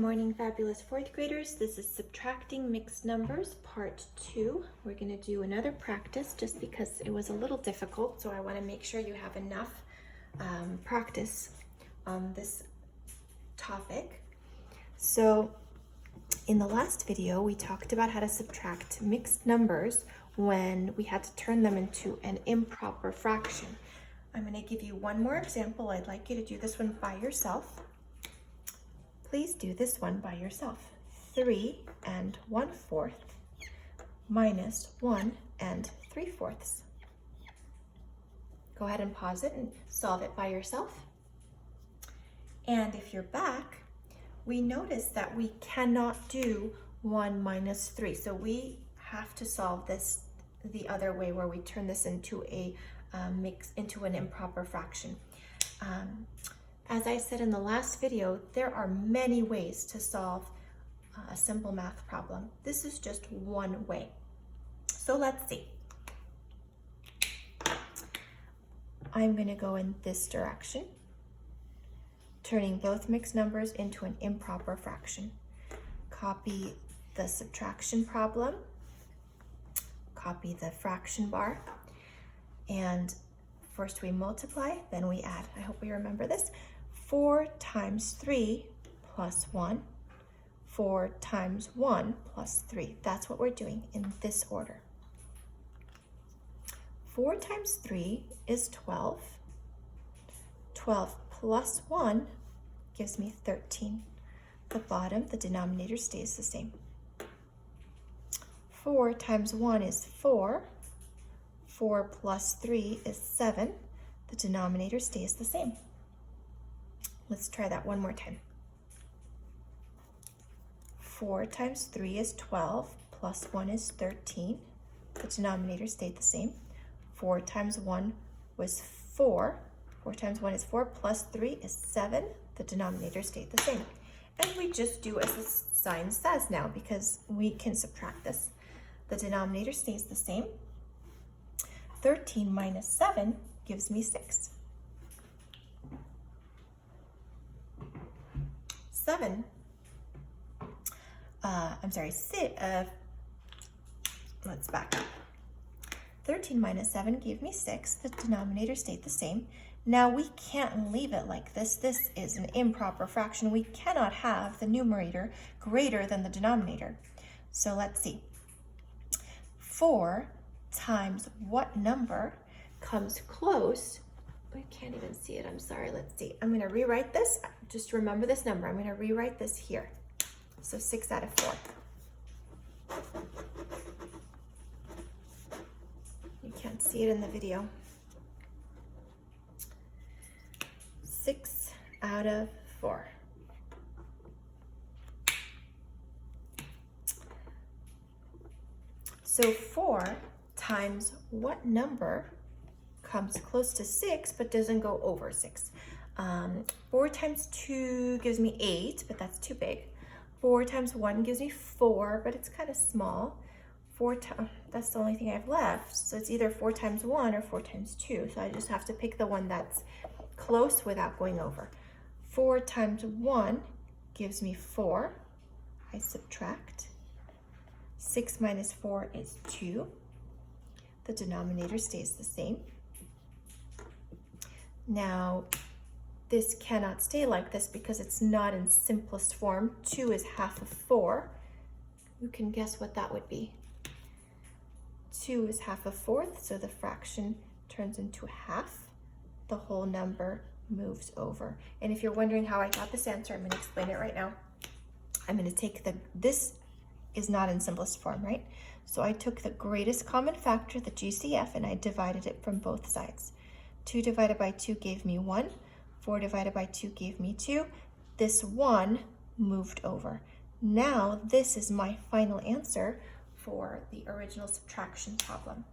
morning, fabulous fourth graders. This is subtracting mixed numbers, part 2. We're going to do another practice just because it was a little difficult, so I want to make sure you have enough practice on this topic. So in the last video, we talked about how to subtract mixed numbers when we had to turn them into an improper fraction. I'm going to give you one more example. I'd like you to do this one by yourself. Please do this one by yourself. 3 1/4 minus 1 3/4. Go ahead and pause it and solve it by yourself. And if you're back, we notice that we cannot do 1 minus 3. So we have to solve this the other way, where we turn this into a into an improper fraction. As I said in the last video, there are many ways to solve a simple math problem. This is just one way. So let's see. I'm going to go in this direction, turning both mixed numbers into an improper fraction. Copy the subtraction problem, copy the fraction bar, and first we multiply, then we add. I hope we remember this. 4 times 3 plus 1, 4 times 1 plus 3. That's what we're doing in this order. 4 times 3 is 12. 12 plus 1 gives me 13. The bottom, the denominator, stays the same. 4 times 1 is 4. 4 plus 3 is 7. The denominator stays the same. Let's try that one more time. 4 times 3 is 12, plus 1 is 13. The denominator stayed the same. 4 times 1 was 4. 4 times 1 is 4, plus 3 is 7. The denominator stayed the same. And we just do as the sign says now, because we can subtract this. The denominator stays the same. 13 minus 7 gives me 6. let's back up. 13 minus 7 gave me 6. The denominator stayed the same. Now we can't leave it like this. This is an improper fraction. We cannot have the numerator greater than the denominator. So let's see. 4 times what number comes close? I can't even see it. I'm sorry. Let's see. I'm going to rewrite this. Just remember this number. I'm going to rewrite this here. So 6 out of 4. You can't see it in the video. 6 out of 4. So 4 times what number comes close to 6 but doesn't go over 6? 4 times 2 gives me 8, but that's too big. 4 times 1 gives me 4, but it's kind of small. That's the only thing I have left. So it's either 4 times 1 or 4 times 2. So I just have to pick the one that's close without going over. 4 times 1 gives me 4. I subtract. 6 minus 4 is 2. The denominator stays the same. Now, this cannot stay like this because it's not in simplest form. 2 is half of 4. You can guess what that would be. 2 is half of 4th, so the fraction turns into half. The whole number moves over. And if you're wondering how I got this answer, I'm going to explain it right now. I'm going to take this is not in simplest form, right? So I took the greatest common factor, the GCF, and I divided it from both sides. 2 divided by 2 gave me 1. 4 divided by 2 gave me 2. This 1 moved over. Now this is my final answer for the original subtraction problem.